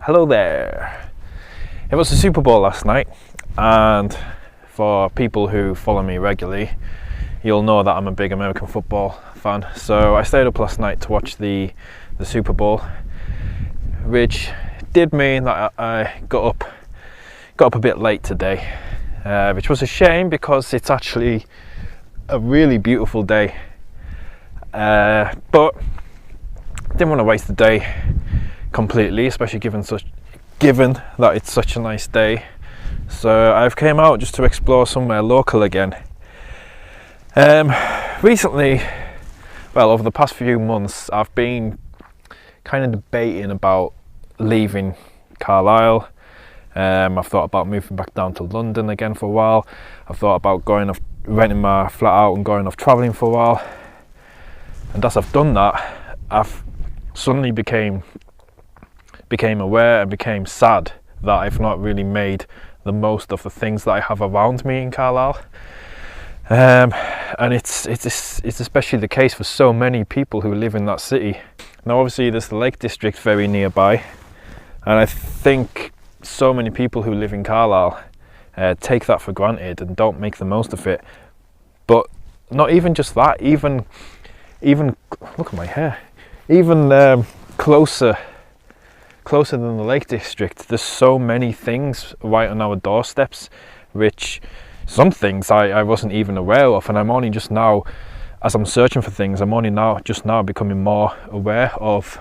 Hello there. It was the Super Bowl last night, and for people who follow me regularly, you'll know that I'm a big American football fan. So I stayed up last night to watch the Super Bowl, which did mean that I got up a bit late today, which was a shame because it's actually a really beautiful day. But didn't want to waste the day completely, especially given that it's such a nice day. So I've came out just to explore somewhere local again. Recently, well, over the past few months, I've been kind of debating about leaving Carlisle. I've thought about moving back down to London again for a while. I've thought about renting my flat out and going off travelling for a while. And as I've done that, I've suddenly became aware and became sad that I've not really made the most of the things that I have around me in Carlisle. And it's especially the case for so many people who live in that city. Now obviously there's the Lake District very nearby, and I think so many people who live in Carlisle take that for granted and don't make the most of it. But not even just that, even look at my hair, even closer than the Lake District, there's so many things right on our doorsteps, which some things I wasn't even aware of, and I'm only just now, as I'm searching for things, I'm only just now becoming more aware of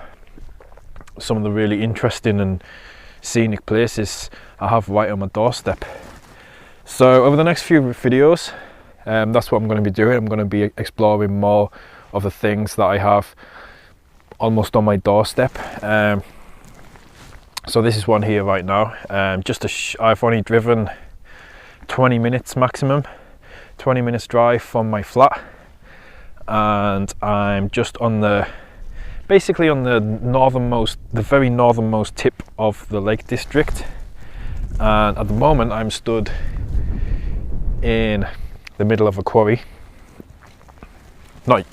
some of the really interesting and scenic places I have right on my doorstep. So over the next few videos, that's what I'm going to be doing. I'm going to be exploring more of the things that I have almost on my doorstep. So this is one here right now. I've only driven 20 minutes maximum, 20 minutes drive from my flat, and I'm just basically on the very northernmost tip of the Lake District. And at the moment I'm stood in the middle of a quarry, not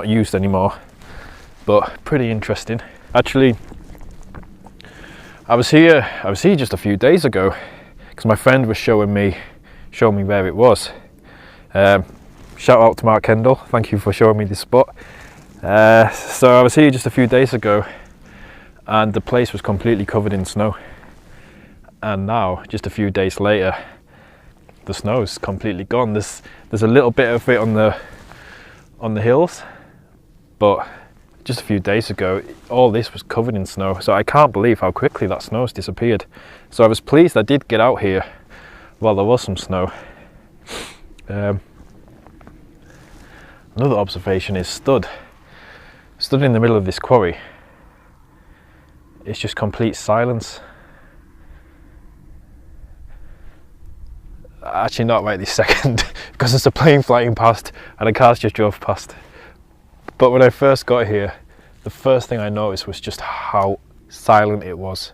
used anymore, but pretty interesting. Actually, I was here just a few days ago because my friend was showing me where it was. Shout out to Mark Kendall, thank you for showing me this spot. So I was here just a few days ago, and the place was completely covered in snow. And now, just a few days later, the snow's completely gone. There's a little bit of it on the hills, but just a few days ago, all this was covered in snow. So I can't believe how quickly that snow's disappeared. So I was pleased I did get out here while there was some snow. Another observation is stood in the middle of this quarry. It's just complete silence. Actually not right this second because there's a plane flying past and a car's just drove past. But when I first got here, the first thing I noticed was just how silent it was.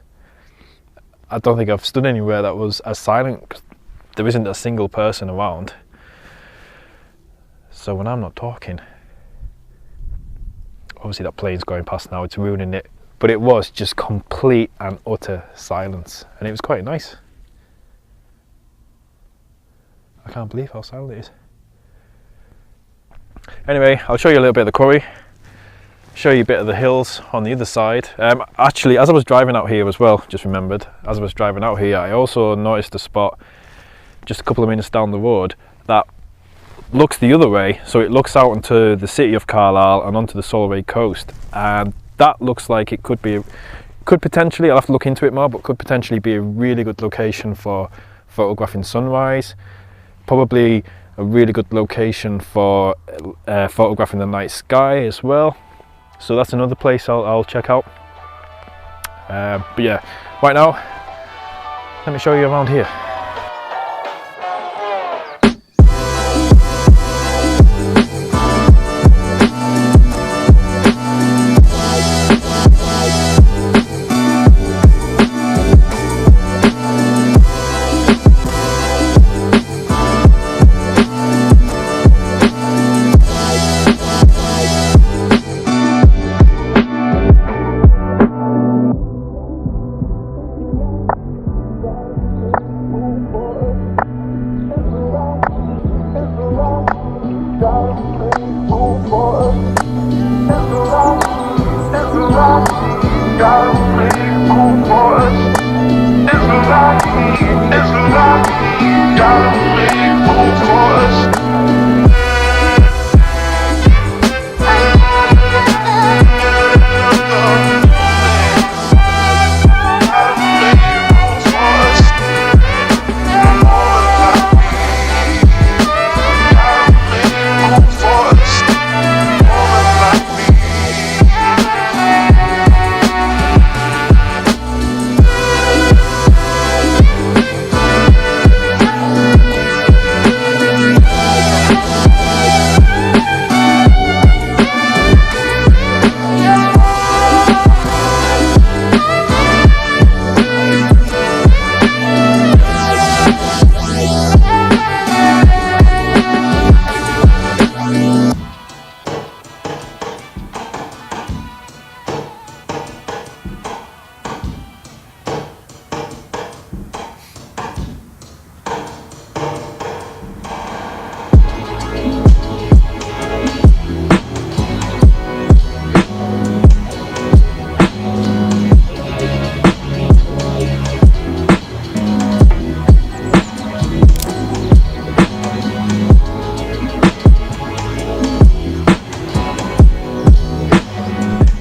I don't think I've stood anywhere that was as silent, 'cause there isn't a single person around. So when I'm not talking, obviously that plane's going past now, it's ruining it, but it was just complete and utter silence, and it was quite nice. I can't believe how silent it is. Anyway, I'll show you a little bit of the quarry, show you a bit of the hills on the other side. Actually, as I was driving out here as well, just remembered, as I was driving out here, I also noticed a spot just a couple of minutes down the road that looks the other way. So it looks out into the city of Carlisle and onto the Solway coast, and that looks like it could potentially, I'll have to look into it more, but could potentially be a really good location for photographing sunrise. Probably a really good location for photographing the night sky as well. So that's another place I'll check out. But yeah, right now, let me show you around here.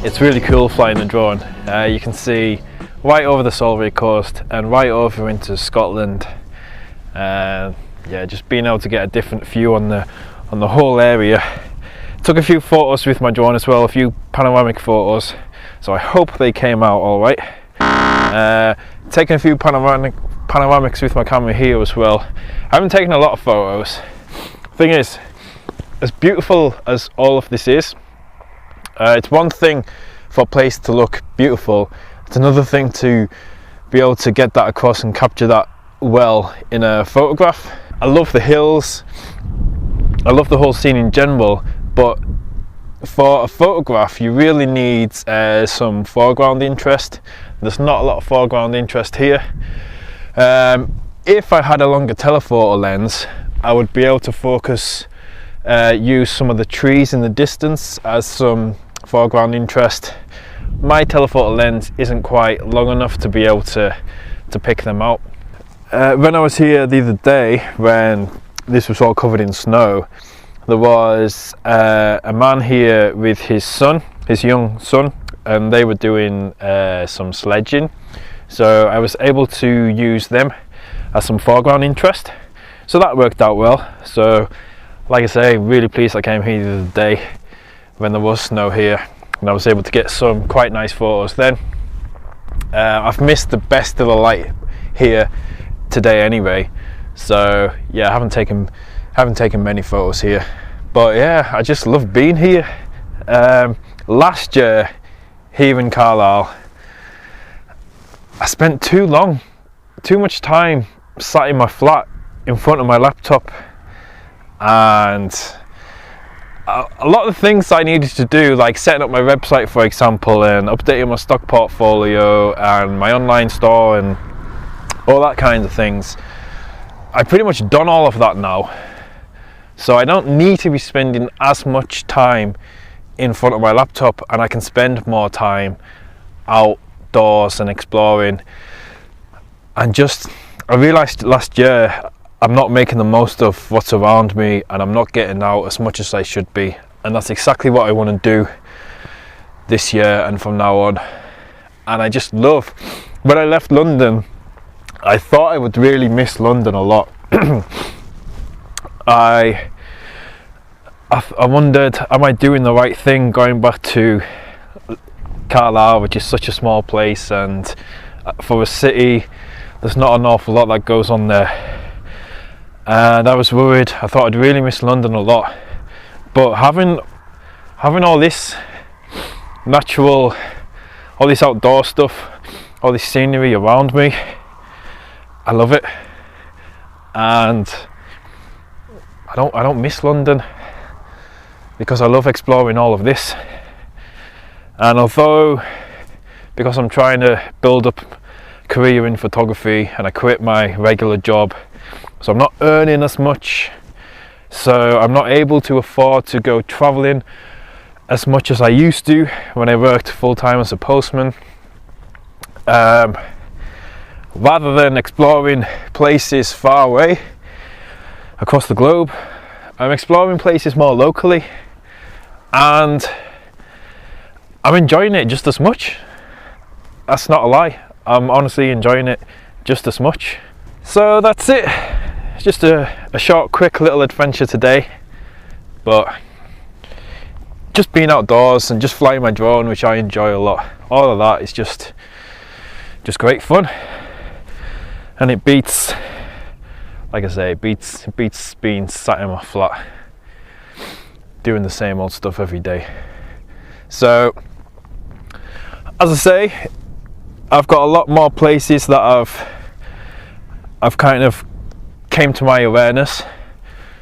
It's really cool flying the drone. You can see right over the Solway coast and right over into Scotland. Yeah, just being able to get a different view on the whole area. Took a few photos with my drone as well, a few panoramic photos, so I hope they came out all right. Taking a few panoramics with my camera here as well. I haven't taken a lot of photos. Thing is, as beautiful as all of this is, it's one thing for a place to look beautiful, it's another thing to be able to get that across and capture that well in a photograph. I love the hills, I love the whole scene in general, but for a photograph you really need some foreground interest. There's not a lot of foreground interest here. If I had a longer telephoto lens, I would be able to focus, use some of the trees in the distance as some foreground interest. My telephoto lens isn't quite long enough to be able to pick them out. When I was here the other day, when this was all covered in snow, there was a man here with his son, his young son, and they were doing some sledging, so I was able to use them as some foreground interest, so that worked out well. So like I say, really pleased I came here the other day when there was snow here and I was able to get some quite nice photos then. I've missed the best of the light here today anyway, so yeah, I haven't taken many photos here, but yeah, I just love being here. Last year here in Carlisle, I spent too much time sat in my flat in front of my laptop, and a lot of the things I needed to do, like setting up my website for example, and updating my stock portfolio and my online store and all that kind of things, I've pretty much done all of that now, so I don't need to be spending as much time in front of my laptop, and I can spend more time outdoors and exploring. And just, I realised last year I'm not making the most of what's around me, and I'm not getting out as much as I should be, and that's exactly what I want to do this year and from now on. And I just love, when I left London, I thought I would really miss London a lot. I wondered, am I doing the right thing going back to Carlisle, which is such a small place, and for a city there's not an awful lot that goes on there, and I was worried. I thought I'd really miss London a lot, but having all this natural, all this outdoor stuff, all this scenery around me, I love it, and I don't miss London because I love exploring all of this. And although, because I'm trying to build up a career in photography and I quit my regular job, so I'm not earning as much, so I'm not able to afford to go traveling as much as I used to when I worked full-time as a postman. Rather than exploring places far away across the globe, I'm exploring places more locally, and I'm enjoying it just as much. That's not a lie, I'm honestly enjoying it just as much. So that's it, it's just a short, quick little adventure today, but just being outdoors and just flying my drone, which I enjoy a lot. All of that is just great fun, and it beats, like I say, it beats being sat in my flat doing the same old stuff every day. So as I say, I've got a lot more places that I've kind of came to my awareness.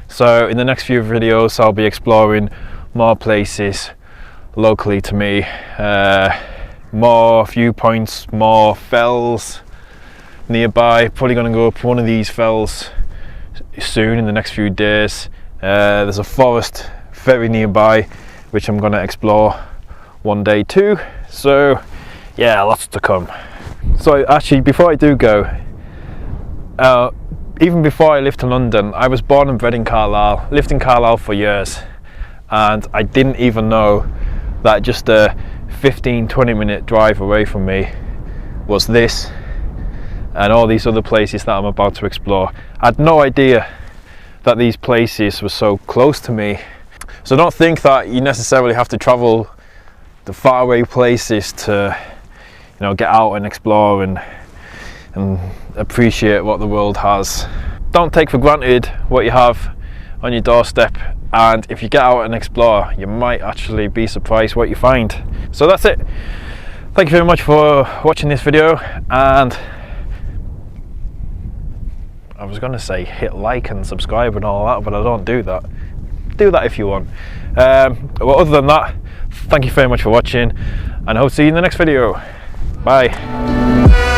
So in the next few videos I'll be exploring more places locally to me, more viewpoints, more fells nearby. Probably going to go up one of these fells soon in the next few days. There's a forest very nearby which I'm going to explore one day too, so yeah, lots to come. So actually, before I do go, even before I lived in London, I was born and bred in Carlisle, lived in Carlisle for years, and I didn't even know that just a 15-20 minute drive away from me was this and all these other places that I'm about to explore. I had no idea that these places were so close to me. So don't think that you necessarily have to travel the faraway places to, you know, get out and explore and appreciate what the world has. Don't take for granted what you have on your doorstep, and if you get out and explore, you might actually be surprised what you find. So that's it. Thank you very much for watching this video, and I was going to say hit like and subscribe and all that, but I don't do that. Do that if you want. Well, other than that, thank you very much for watching, and I hope to see you in the next video. Bye.